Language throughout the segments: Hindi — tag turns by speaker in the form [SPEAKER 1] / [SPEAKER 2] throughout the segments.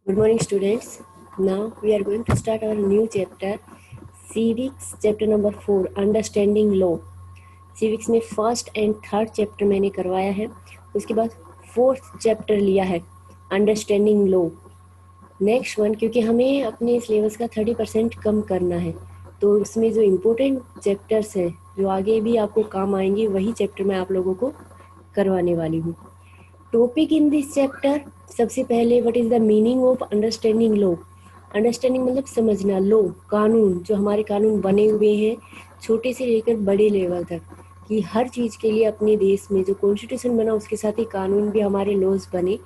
[SPEAKER 1] Good morning, students. Now we are going to start our new chapter, Civics, chapter number 4, Understanding Law. Civics में फर्स्ट एंड थर्ड चैप्टर मैंने करवाया है, उसके बाद फोर्थ चैप्टर लिया है, अंडरस्टैंडिंग लॉ. नेक्स्ट वन, क्योंकि हमें अपने सिलेबस का 30% कम करना है, तो उसमें जो इम्पोर्टेंट चैप्टर्स हैं जो आगे भी आपको काम आएंगे, वही चैप्टर मैं आप लोगों को करवाने वाली हूँ. टॉपिक इन दिस चैप्टर, सबसे पहले what is the meaning of understanding law. Understanding मतलब समझना. लॉ, कानून, जो हमारे कानून बने हुए हैं छोटे से लेकर बड़े लेवल तक, कि हर चीज़ के लिए अपने देश में जो कॉन्स्टिट्यूशन बना उसके साथ ही कानून भी, हमारे लॉज बने,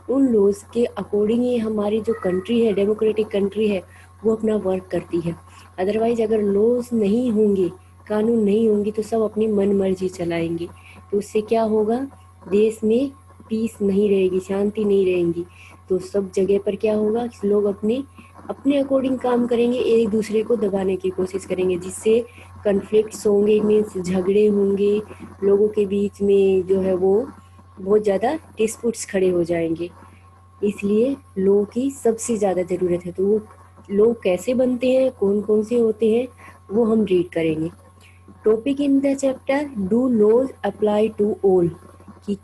[SPEAKER 1] उन लॉज के अकॉर्डिंग ही हमारी जो कंट्री है, डेमोक्रेटिक कंट्री है, वो अपना वर्क करती है. अदरवाइज अगर लॉज नहीं होंगे, कानून नहीं होंगे, तो सब अपनी मन मर्जी चलाएंगे, तो उससे क्या होगा, देश में पीस नहीं रहेगी, शांति नहीं रहेगी. तो सब जगह पर क्या होगा, लोग अपने अपने अकॉर्डिंग काम करेंगे, एक दूसरे को दबाने की कोशिश करेंगे, जिससे कन्फ्लिक्ट्स होंगे, मीन्स झगड़े होंगे, लोगों के बीच में जो है वो बहुत ज़्यादा डिस्प्यूट्स खड़े हो जाएंगे. इसलिए लॉ की सबसे ज़्यादा ज़रूरत है. तो वो लॉ कैसे बनते हैं, कौन कौन से होते हैं, वो हम रीड करेंगे. Topic in the chapter, do laws apply to all. कि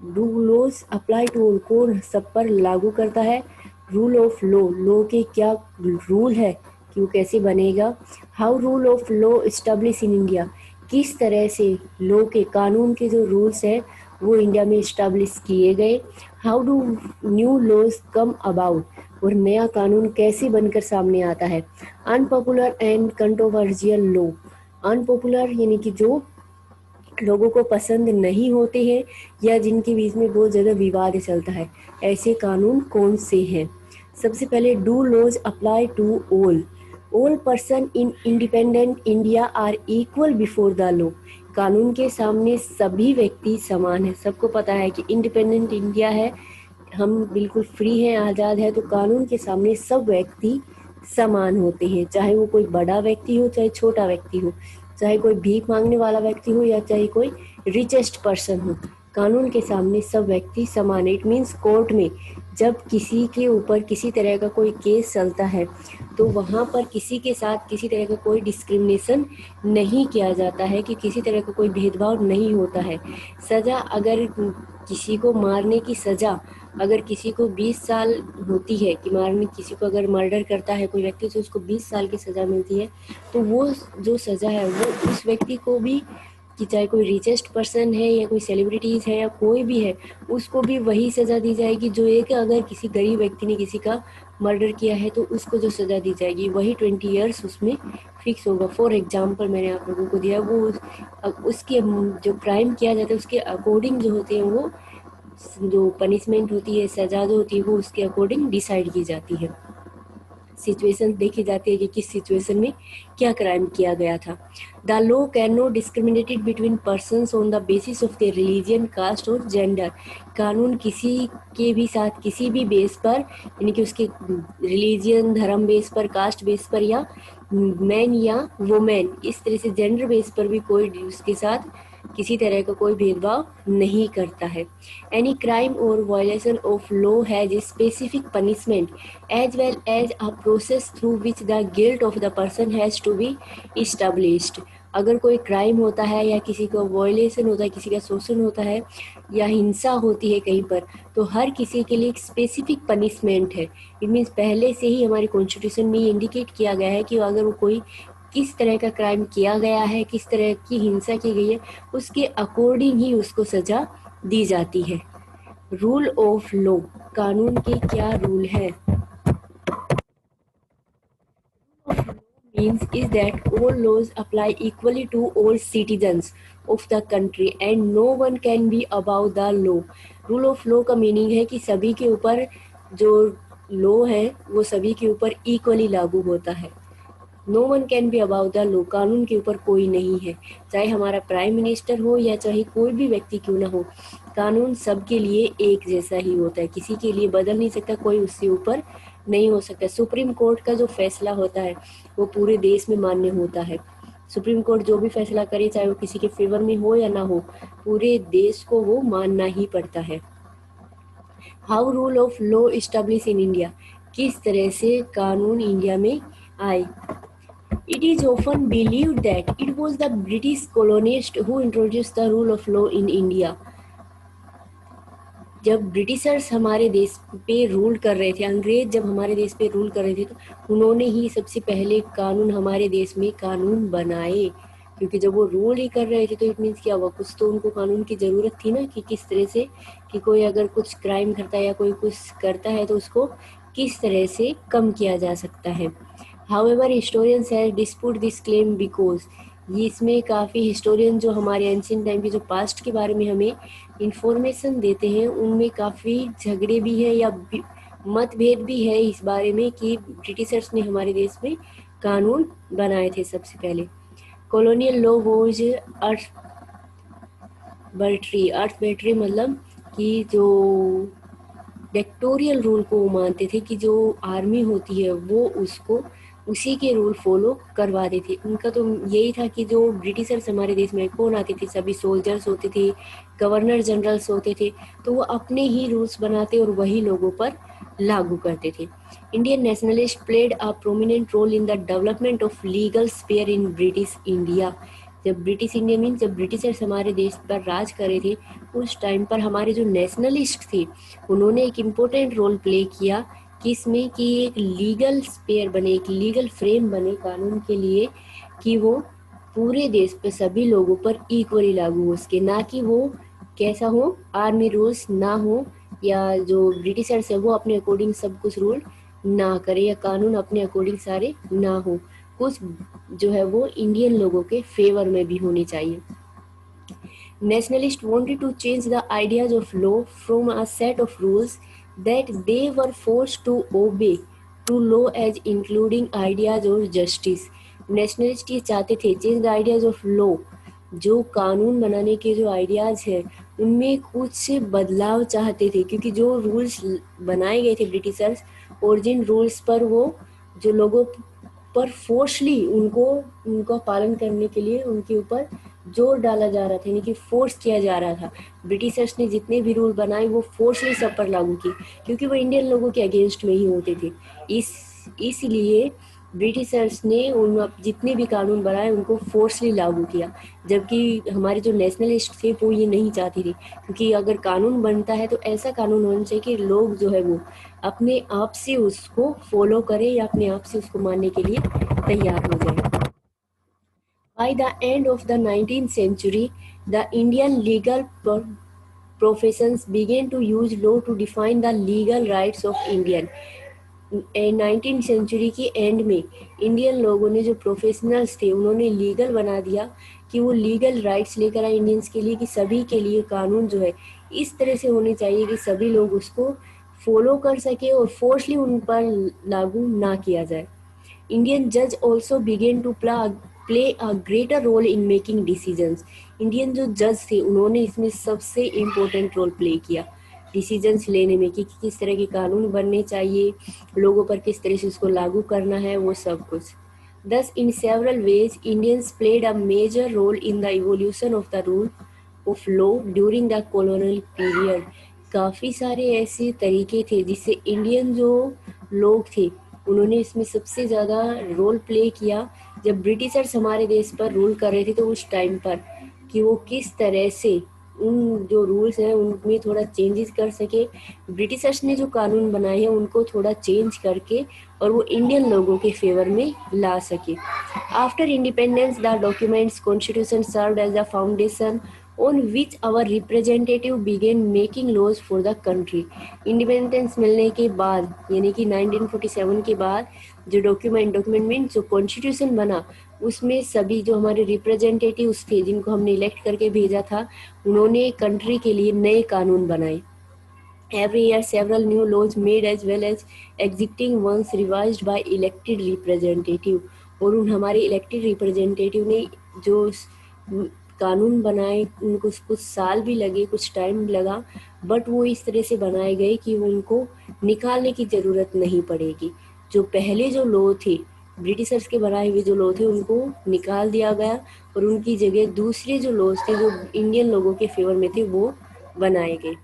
[SPEAKER 1] do laws apply to all, कौन सब पर लागू करता है. रूल ऑफ लॉ, लॉ के क्या रूल है कि वो कैसे बनेगा. How rule of law establish in India, किस तरह से लॉ के, कानून के जो रूल्स हैं वो इंडिया में इस्टेब्लिश किए गए. How do new laws come about, और नया कानून कैसे बनकर सामने आता है. Unpopular and controversial law, unpopular यानी कि जो लोगों को पसंद नहीं होते हैं या जिनके बीच में बहुत ज़्यादा विवाद चलता है, ऐसे कानून कौन से हैं. सबसे पहले, do laws apply to all. All person in independent India are equal before the law. कानून के सामने सभी व्यक्ति समान हैं. सबको पता है कि इंडिपेंडेंट इंडिया है, हम बिल्कुल फ्री हैं, आज़ाद है, तो कानून के सामने सब व्यक्ति समान होते हैं, चाहे वो कोई बड़ा व्यक्ति हो, चाहे छोटा व्यक्ति हो, चाहे कोई भीख मांगने वाला व्यक्ति हो या चाहे कोई रिचेस्ट पर्सन हो. कानून के सामने सब व्यक्ति समान है. इट मीन्स कोर्ट में जब किसी के ऊपर किसी तरह का कोई केस चलता है, तो वहाँ पर किसी के साथ किसी तरह का कोई डिस्क्रिमिनेशन नहीं किया जाता है, कि किसी तरह का कोई भेदभाव नहीं होता है. सज़ा, अगर किसी को मारने की सज़ा अगर किसी को 20 साल होती है, कि मारने, किसी को अगर मर्डर करता है कोई व्यक्ति, तो उसको 20 साल की सज़ा मिलती है, तो वो जो सज़ा है वो उस व्यक्ति को भी, कि चाहे कोई रिचेस्ट पर्सन है या कोई सेलिब्रिटीज़ है या कोई भी है, उसको भी वही सज़ा दी जाएगी जो एक, अगर किसी गरीब व्यक्ति ने किसी का मर्डर किया है तो उसको जो सज़ा दी जाएगी वही 20 ईयर्स उसमें फिक्स होगा. फॉर एग्जांपल मैंने आप लोगों को दिया, वो उसके जो क्राइम किया जाता है उसके अकॉर्डिंग जो होते हैं, वो जो पनिशमेंट होती है, सज़ा जो होती है, वो उसके अकॉर्डिंग डिसाइड की जाती है. सिचुएशन देखी जाती है कि किस सिचुएशन में क्या क्राइम किया गया था. The law can not discriminated between persons on the basis of their religion, caste और जेंडर. कानून किसी के भी साथ किसी भी बेस पर, यानी कि उसके रिलीजन, धर्म बेस पर, कास्ट बेस पर, या मैन या वुमेन, इस तरह से जेंडर बेस पर भी कोई उसके साथ किसी तरह का कोई भेदभाव नहीं करता है. एनी क्राइम और violation of law has specific punishment as well as a process through which the guilt of the person has to be established. अगर कोई क्राइम होता है या किसी को वायलेशन होता है, किसी का शोषण होता है या हिंसा होती है कहीं पर, तो हर किसी के लिए एक स्पेसिफिक पनिशमेंट है. इट मीन्स पहले से ही हमारे कॉन्स्टिट्यूशन में इंडिकेट किया गया है कि अगर वो कोई किस तरह का क्राइम किया गया है, किस तरह की हिंसा की गई है, उसके अकॉर्डिंग ही उसको सजा दी जाती है. रूल ऑफ लॉ, कानून के क्या रूल है. Means is that all laws apply equally to all citizens of the country and no one can be above the law. Rule of law का मीनिंग है कि सभी के ऊपर जो लॉ है वो सभी के ऊपर इक्वली लागू होता है. No one can be above the law, कानून के ऊपर कोई नहीं है, चाहे हमारा प्राइम मिनिस्टर हो या चाहे कोई भी व्यक्ति क्यों ना हो, कानून सबके लिए एक जैसा ही होता है, किसी के लिए बदल नहीं सकता, कोई उससे ऊपर नहीं हो सकता. सुप्रीम कोर्ट का जो फैसला होता है वो पूरे देश में मान्य होता है. सुप्रीम कोर्ट जो भी फैसला करे, चाहे वो किसी के फेवर में हो या ना हो, पूरे देश को वो मानना ही पड़ता है. How rule of law establish in India, किस तरह से कानून इंडिया में आए। It is often believed that it was the British colonists who introduced the rule of law in India. जब ब्रिटिशर्स हमारे देश पे रूल कर रहे थे, अंग्रेज जब हमारे देश पे रूल कर रहे थे, तो उन्होंने ही सबसे पहले कानून हमारे देश में कानून बनाए, क्योंकि जब वो रूल ही कर रहे थे तो इट मीन्स क्या हुआ, कुछ तो उनको कानून की ज़रूरत थी ना, कि किस तरह से, कि कोई अगर कुछ क्राइम करता है या कोई कुछ करता है तो उसको किस तरह से कम किया जा सकता है। However historians has dispute this claim because, ये इसमें काफ़ी हिस्टोरियन जो हमारे एंशियंट टाइम के जो पास्ट के बारे में हमें इंफॉर्मेशन देते हैं, उनमें काफ़ी झगड़े भी हैं या मतभेद भी है इस बारे में कि ब्रिटिशर्स ने हमारे देश में कानून बनाए थे सबसे पहले। कॉलोनियल लॉ वॉज अर्थ मतलब कि जो डिक्टेटोरियल रूल को मानते थे, कि जो आर्मी होती है वो उसको उसी के रूल फॉलो करवाते थे। उनका तो यही था कि जो ब्रिटिशर्स हमारे देश में कौन आते थे, सभी सोल्जर्स होते थे, गवर्नर जनरल्स होते थे, तो वो अपने ही रूल्स बनाते और वही लोगों पर लागू करते थे। Indian nationalist played a prominent role in the development of legal sphere in British India. जब ब्रिटिश इंडिया मीन जब ब्रिटिशर्स हमारे देश पर राज कर रहे थे, उस टाइम पर हमारे जो नेशनलिस्ट थे उन्होंने एक इम्पोर्टेंट रोल प्ले किया, किसमें, कि एक लीगल स्पेयर बने, एक लीगल फ्रेम बने कानून के लिए, कि वो पूरे देश पे सभी लोगों पर इक्वली लागू हो सके, ना कि वो कैसा हो, आर्मी रूल्स ना हो, या जो ब्रिटिशर्स है वो अपने अकॉर्डिंग सब कुछ रूल ना करे, या कानून अपने अकॉर्डिंग सारे ना हो, कुछ जो है वो इंडियन लोगों के फेवर में भी होने चाहिए। Nationalists wanted to change the ideas of law from a set of rules that they were forced to obey to law as including ideas of justice. Nationalists ये चाहते थे change the ideas of law, जो कानून बनाने के जो आइडियाज़ हैं उनमें कुछ बदलाव चाहते थे, क्योंकि जो रूल्स बनाए गए थे ब्रिटिशर्स, और जिन रूल्स पर वो जो लोगों पर फोर्सली उनका पालन करने के लिए उनके ऊपर जोर डाला जा रहा था, यानी कि फोर्स किया जा रहा था। ब्रिटिशर्स ने जितने भी रूल बनाए वो फोर्सली सब पर लागू किए, क्योंकि वो इंडियन लोगों के अगेंस्ट में ही होते थे। इसलिए ब्रिटिशर्स ने उन जितने भी कानून बनाए उनको फोर्सली लागू किया, जबकि हमारे जो नेशनलिस्ट थे वो ये नहीं चाहते थे, क्योंकि अगर कानून बनता है तो ऐसा कानून होना चाहिए कि लोग जो है वो अपने आप से उसको फॉलो करें या अपने आप से उसको मानने के लिए तैयार हो जाए। By the end of the 19th century, the Indian legal professions began to use law to define the legal rights of Indian. 19th century की एंड में इंडियन लोगों ने जो प्रोफेशनल्स थे उन्होंने लीगल बना दिया, कि वो लीगल राइट्स लेकर आए इंडियंस के लिए, कि सभी के लिए कानून जो है इस तरह से होने चाहिए कि सभी लोग उसको फॉलो कर सके और फोर्सली उन पर लागू ना किया जाए। Indian judge also began to play a greater role in making decisions. Indian जो जज थे उन्होंने इसमें सबसे इम्पोर्टेंट रोल प्ले किया डिसीजंस लेने में, कि किस तरह के कानून बनने चाहिए, लोगों पर किस तरह से उसको लागू करना है, वो सब कुछ। Thus, in several ways, Indians played a major role in the evolution of the rule of law during the colonial period. काफ़ी सारे ऐसे तरीके थे जिससे इंडियन जो लोग थे उन्होंने इसमें सबसे ज़्यादा रोल प्ले किया जब ब्रिटिशर्स हमारे देश पर रूल कर रहे थे, तो उस टाइम पर, कि वो किस तरह से उन जो रूल्स हैं उनमें थोड़ा चेंजेस कर सके, ब्रिटिशर्स ने जो कानून बनाए हैं उनको थोड़ा चेंज करके और वो इंडियन लोगों के फेवर में ला सके। After independence the documents constitution served as the foundation on which our representative began making laws for the country. Independence मिलने के बाद, यानी कि 1947 के बाद जो डॉक्यूमेंट मीन जो कॉन्स्टिट्यूशन बना, उसमें सभी जो हमारे रिप्रेजेंटेटिव्स थे जिनको हमने इलेक्ट करके भेजा था, उन्होंने कंट्री के लिए नए कानून बनाए। Every year, several new laws made as well as existing ones revised by elected representative. और उन हमारे इलेक्टेड रिप्रेजेंटेटिव ने जो कानून बनाए उनको कुछ साल भी लगे, कुछ टाइम लगा, बट वो इस तरह से बनाए गए कि उनको निकालने की ज़रूरत नहीं पड़ेगी। जो पहले जो लॉ थे, ब्रिटिशर्स के बनाए हुए जो लॉ थे, उनको निकाल दिया गया और उनकी जगह दूसरे जो लॉज थे जो इंडियन लोगों के फेवर में थे वो बनाए गए।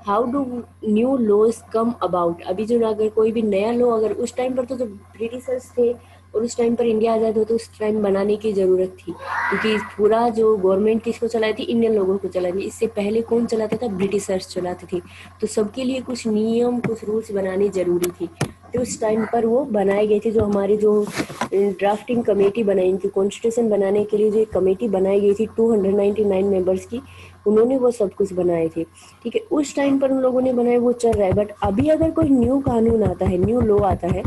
[SPEAKER 1] How do new laws come about. अभी जो अगर कोई भी नया लॉ, अगर उस टाइम पर तो जो ब्रिटिशर्स थे और उस टाइम पर इंडिया आज़ाद हो तो उस टाइम बनाने की ज़रूरत थी, क्योंकि पूरा जो गवर्नमेंट किसको चलाई थी, इंडियन लोगों को चलाई थी। इससे पहले कौन चलाता था, ब्रिटिशर्स चलाते थे। तो सबके लिए कुछ नियम, कुछ रूल्स बनाने ज़रूरी थी। तो उस टाइम पर वो बनाए गए थे। जो हमारे जो ड्राफ्टिंग कमेटी बनाई, इनकी कॉन्स्टिट्यूशन बनाने के लिए जो एक कमेटी बनाई गई थी 299 मेंबर्स की, उन्होंने वो सब कुछ बनाए थे। ठीक है, उस टाइम पर उन लोगों ने बनाए, वो चल रहा है। बट अभी अगर कोई न्यू कानून आता है, न्यू लॉ आता है,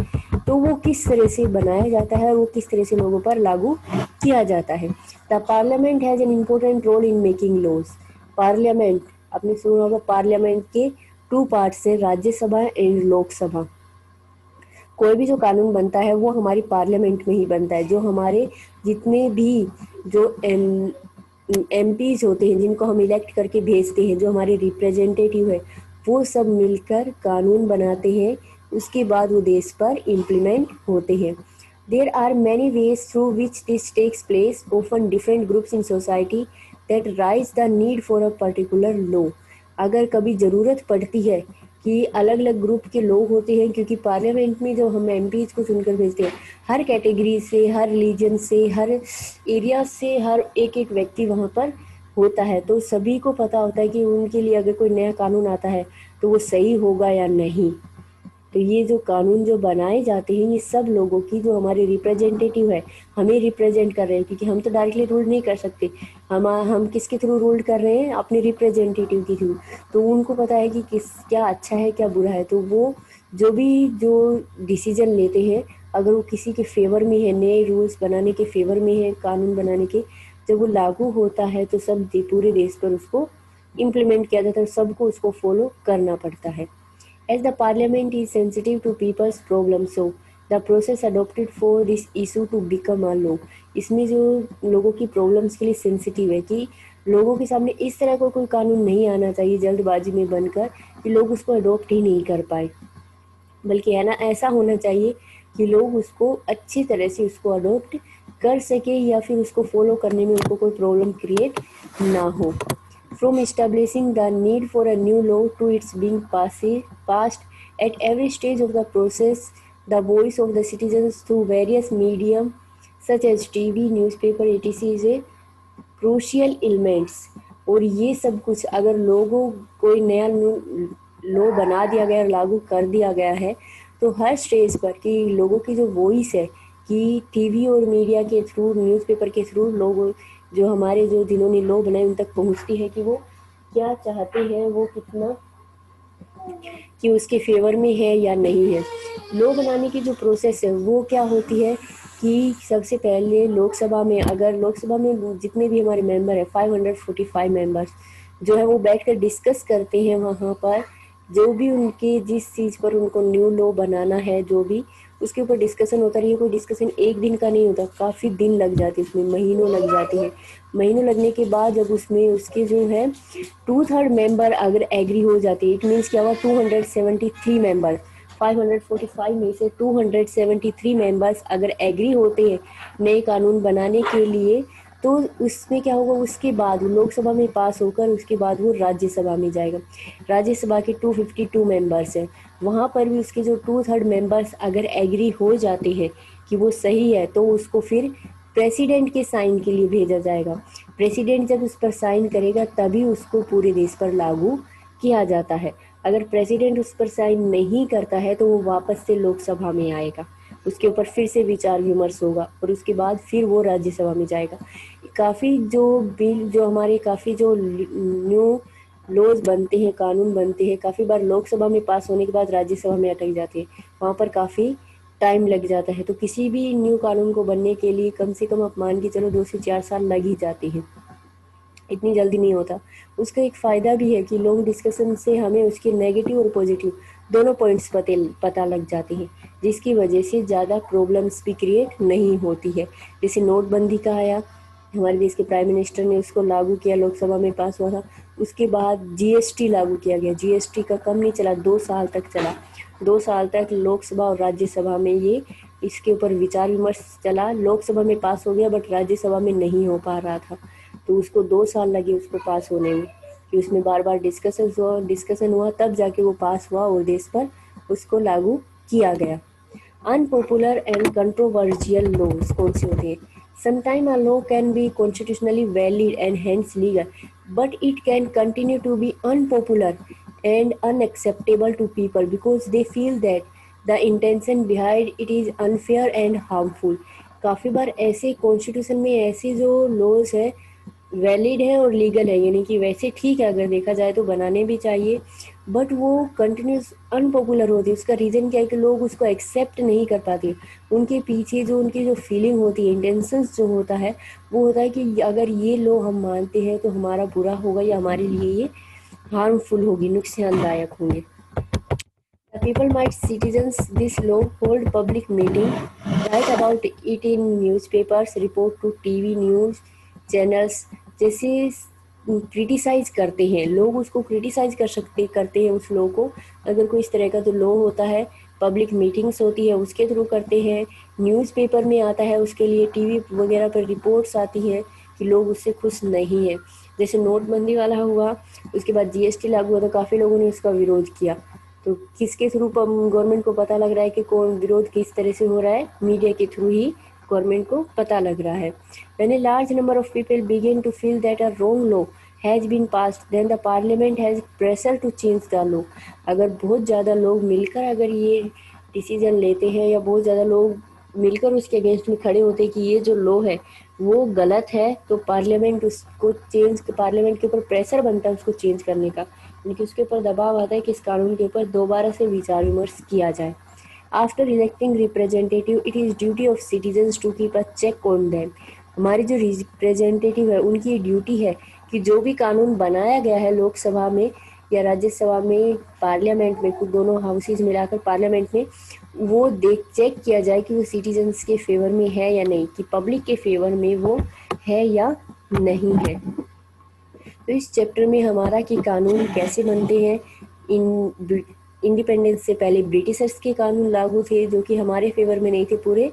[SPEAKER 1] तो वो किस तरह से बनाया जाता है, वो किस तरह से लोगों पर लागू किया जाता है। The parliament has an important role in making laws. Parliament, आपने सुना होगा, पार्लियामेंट के 2 पार्ट्स है, राज्यसभा एंड लोकसभा। कोई भी जो कानून बनता है वो हमारी पार्लियामेंट में ही बनता है। जो हमारे जितने भी जो एमपीज होते हैं, जिनको हम इलेक्ट करके भेजते हैं, जो हमारे रिप्रेजेंटेटिव है, वो सब मिलकर कानून बनाते हैं। उसके बाद वो देश पर इम्प्लीमेंट होते हैं। There are many ways through which this takes place, often different groups in society that raise the need for a particular law. अगर कभी ज़रूरत पड़ती है कि अलग अलग ग्रुप के लोग होते हैं, क्योंकि पार्लियामेंट में जो हम एमपीज को चुनकर भेजते हैं, हर कैटेगरी से, हर रिलीजन से, हर एरिया से, हर एक एक व्यक्ति वहाँ पर होता है। तो सभी को पता होता है कि उनके लिए अगर कोई नया कानून आता है तो वो सही होगा या नहीं। तो ये जो कानून जो बनाए जाते हैं, ये सब लोगों की, जो हमारे रिप्रेजेंटेटिव है, हमें रिप्रेजेंट कर रहे हैं, क्योंकि हम तो डायरेक्टली रूल नहीं कर सकते। हम किसके थ्रू रूल कर रहे हैं, अपने रिप्रेजेंटेटिव के थ्रू। तो उनको पता है कि किस क्या अच्छा है, क्या बुरा है। तो वो जो डिसीजन लेते हैं, अगर वो किसी के फेवर में है, नए रूल्स बनाने के फेवर में है, कानून बनाने के, जब वो लागू होता है तो सब पूरे देश पर उसको इम्प्लीमेंट किया जाता है, सबको उसको फॉलो करना पड़ता है। As the parliament is sensitive to people's problems, so the process adopted for this issue to become a law. इसमें जो लोगों की प्रॉब्लम्स के लिए सेंसिटिव है, कि लोगों के सामने इस तरह का कोई कानून नहीं आना चाहिए जल्दबाजी में बनकर कि लोग उसको अडॉप्ट ही नहीं कर पाए, बल्कि है ना, ऐसा होना चाहिए कि लोग उसको अच्छी तरह से उसको अडॉप्ट कर सके, या फिर उसको फॉलो करने में उनको कोई प्रॉब्लम क्रिएट ना हो। From establishing the need for a new law to its being passed at every stage of the process, the voice of the citizens through various medium such as TV, newspaper, etc. is a crucial elements। और ये सब कुछ अगर लोगों कोई नया लॉ बना दिया गया, लागू कर दिया गया है, तो हर स्टेज पर कि लोगों की जो वॉइस है, कि टीवी और मीडिया के थ्रू, न्यूज़पेपर के थ्रू लोग, जो हमारे जो जिन्होंने लॉ बनाए उन तक पहुंचती है कि वो क्या चाहते हैं, वो कितना, कि उसके फेवर में है या नहीं है। लॉ बनाने की जो प्रोसेस है वो क्या होती है, कि सबसे पहले लोकसभा में, अगर लोकसभा में जितने भी हमारे मेंबर है, 545 मेंबर्स जो है, वो बैठकर डिस्कस करते हैं वहाँ पर, जो भी उनके जिस चीज़ पर उनको न्यू लॉ बनाना है, जो भी उसके ऊपर डिस्कशन होता रही है। कोई डिस्कशन एक दिन का नहीं होता, काफ़ी दिन लग जाते हैं उसमें, महीनों लग जाते हैं। महीनों लगने के बाद जब उसमें उसके जो है 2/3 मेंबर अगर एग्री हो जाते हैं, इट मीन्स क्या हुआ, 273 मेंबर, 545 में से 273 मेंबर्स अगर एग्री होते हैं नए कानून बनाने के लिए, तो उसमें क्या होगा, उसके बाद लोकसभा में पास होकर उसके बाद वो राज्यसभा में जाएगा। राज्यसभा के 252 मेंबर्स हैं, वहाँ पर भी उसके जो 2/3 मेंबर्स अगर एग्री हो जाते हैं कि वो सही है, तो उसको फिर प्रेसिडेंट के साइन के लिए भेजा जाएगा। प्रेसिडेंट जब उस पर साइन करेगा तभी उसको पूरे देश पर लागू किया जाता है। अगर प्रेसिडेंट उस पर साइन नहीं करता है तो वो वापस से लोकसभा में आएगा, उसके ऊपर फिर से विचार विमर्श होगा और उसके बाद फिर वो राज्यसभा में जाएगा। काफ़ी जो बिल, जो हमारे काफ़ी जो न्यू लॉज बनते हैं, कानून बनते हैं, काफ़ी बार लोकसभा में पास होने के बाद राज्यसभा में अटक जाते हैं, वहाँ पर काफ़ी टाइम लग जाता है। तो किसी भी न्यू कानून को बनने के लिए कम से कम आप मान के चलो 2 से 4 साल लग ही जाते हैं, इतनी जल्दी नहीं होता। उसका एक फ़ायदा भी है कि लॉन्ग डिस्कशन से हमें उसके नेगेटिव और पॉजिटिव दोनों पॉइंट्स पता लग जाते हैं, जिसकी वजह से ज़्यादा प्रॉब्लम्स भी क्रिएट नहीं होती है। जैसे नोटबंदी का आया, हमारे देश के प्राइम मिनिस्टर ने उसको लागू किया, लोकसभा में पास हुआ था। उसके बाद जीएसटी लागू किया गया, जीएसटी का कम नहीं चला, 2 साल तक चला। 2 साल तक लोकसभा और राज्यसभा में ये इसके ऊपर विचार विमर्श चला। लोकसभा में पास हो गया बट राज्यसभा में नहीं हो पा रहा था, तो उसको 2 साल लगे उसको पास होने में, कि उसमें बार बार डिस्कशन हुआ तब जाके वो पास हुआ और देश पर उसको लागू किया गया। अनपॉपुलर एंड कंट्रोवर्शियल लॉज कौन से होते हैं? Sometime a law can be constitutionally valid and hence legal, but it can continue to be unpopular and unacceptable to people because they feel that the intention behind it is unfair and harmful. काफ़ी बार ऐसे कॉन्स्टिट्यूशन में ऐसे जो लॉज है वैलिड है और लीगल है, यानी कि वैसे ठीक है अगर देखा जाए तो बनाने भी चाहिए, बट वो कंटिन्यूस अनपॉपुलर होती है। उसका रीज़न क्या है कि लोग उसको एक्सेप्ट नहीं कर पाते। उनके पीछे जो उनकी जो फीलिंग होती है, इंटेंशंस जो होता है वो होता है कि अगर ये लो हम मानते हैं तो हमारा बुरा होगा या हमारे लिए ये हार्मफुल होगी, नुकसानदायक होंगे। The people might citizens this law, hold public meeting, write about it in newspapers, report to TV news channels, जैसे क्रिटिसाइज करते हैं लोग, उसको क्रिटिसाइज करते हैं उस लॉ को। अगर कोई इस तरह का जो लॉ होता है, पब्लिक मीटिंग्स होती है उसके थ्रू करते हैं, न्यूज़पेपर में आता है, उसके लिए टीवी वगैरह पर रिपोर्ट्स आती हैं कि लोग उससे खुश नहीं हैं। जैसे नोटबंदी वाला हुआ, उसके बाद जीएसटी लागू हुआ तो काफ़ी लोगों ने उसका विरोध किया। तो किसके थ्रू गवर्नमेंट को पता लग रहा है कि कौन विरोध किस तरह से हो रहा है? मीडिया के थ्रू ही गवर्नमेंट को पता लग रहा है। When a large number of people begin to feel that a wrong law has been passed, then the parliament has pressure to change the law. अगर बहुत ज़्यादा लोग मिलकर अगर ये डिसीजन लेते हैं या बहुत ज़्यादा लोग मिलकर उसके अगेंस्ट में खड़े होते हैं कि ये जो लॉ है वो गलत है, तो पार्लियामेंट के ऊपर प्रेशर बनता है उसको चेंज करने का, यानी कि उसके ऊपर दबाव आता है कि इस कानून के ऊपर दोबारा से विचार विमर्श किया जाए। After electing representative, it is duty of citizens to keep a check on them. हमारे जो रिप्रेजेंटेटिव है उनकी ड्यूटी है कि जो भी कानून बनाया गया है लोकसभा में या राज्यसभा में, पार्लियामेंट में, कुछ दोनों हाउसेज मिलाकर पार्लियामेंट में, वो चेक किया जाए कि वो सिटीजन्स के फेवर में है या नहीं, कि पब्लिक के फेवर में वो है या नहीं है। तो इस चैप्टर में हमारा कि कानून कैसे बनते हैं। इंडिपेंडेंस से पहले ब्रिटिशर्स के कानून लागू थे जो कि हमारे फेवर में नहीं थे, पूरे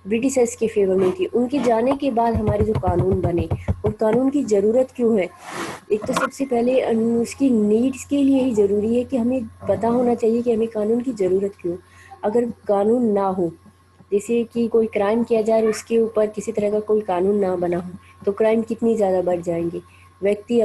[SPEAKER 1] ब्रिटिशर्स के फेवर में थी। उनके जाने के बाद हमारे जो कानून बने, और कानून की ज़रूरत क्यों है? एक तो सबसे पहले उसकी नीड्स के लिए ही ज़रूरी है कि हमें पता होना चाहिए कि हमें कानून की ज़रूरत क्यों। अगर कानून ना हो, जैसे कि कोई क्राइम किया जाए और उसके ऊपर किसी तरह का कोई कानून ना बना हो, तो क्राइम कितनी ज़्यादा बढ़ जाएंगे। व्यक्ति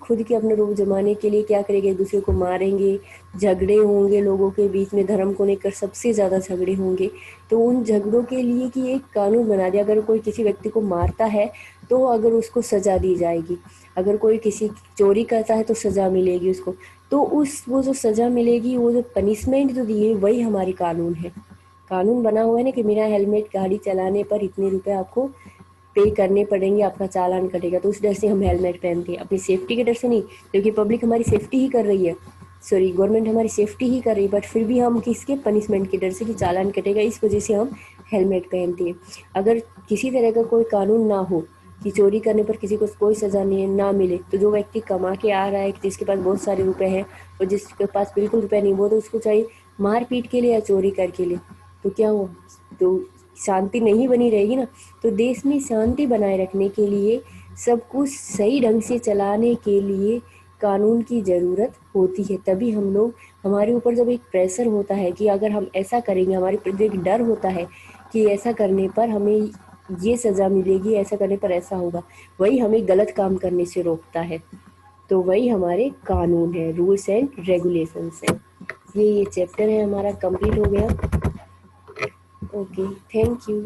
[SPEAKER 1] खुद के अपने रूप जमाने के लिए क्या करेंगे? एक दूसरे को मारेंगे, झगड़े होंगे लोगों के बीच में, धर्म को लेकर सबसे ज़्यादा झगड़े होंगे। तो उन झगड़ों के लिए कि एक कानून बना दिया, अगर कोई किसी व्यक्ति को मारता है तो अगर उसको सज़ा दी जाएगी, अगर कोई किसी चोरी करता है तो सज़ा मिलेगी उसको, तो वो जो सज़ा मिलेगी, वो जो पनिशमेंट जो दी है, वही हमारी कानून है। कानून बना हुआ है ना कि बिना हेलमेट गाड़ी चलाने पर इतने रुपए आपको पे करने पड़ेंगे, आपका चालान कटेगा। तो उस डर से हम हेलमेट पहनते हैं, अपनी सेफ्टी के डर से नहीं, क्योंकि पब्लिक हमारी सेफ्टी ही कर रही है, सॉरी गवर्नमेंट हमारी सेफ्टी ही कर रही है, बट फिर भी हम किसके? पनिशमेंट के डर से कि चालान कटेगा, इस वजह से हम हेलमेट पहनते हैं। अगर किसी तरह का कोई कानून ना हो कि चोरी करने पर किसी को कोई सज़ा नहीं ना मिले, तो जो व्यक्ति कमा के आ रहा है, जिसके पास बहुत सारे रुपए हैं और जिसके पास बिल्कुल रुपए नहीं, वो तो उसको चाहिए मारपीट के लिए या चोरी करके लिए, तो क्या हो, तो शांति नहीं बनी रहेगी ना। तो देश में शांति बनाए रखने के लिए, सब कुछ सही ढंग से चलाने के लिए कानून की ज़रूरत होती है। तभी हम लोग, हमारे ऊपर जब एक प्रेशर होता है कि अगर हम ऐसा करेंगे, हमारे ऊपर एक डर होता है कि ऐसा करने पर हमें ये सज़ा मिलेगी, ऐसा करने पर ऐसा होगा, वही हमें गलत काम करने से रोकता है। तो वही हमारे कानून है, रूल्स एंड रेगुलेशंस है। ये चैप्टर है हमारा, कंप्लीट हो गया। Okay, thank you.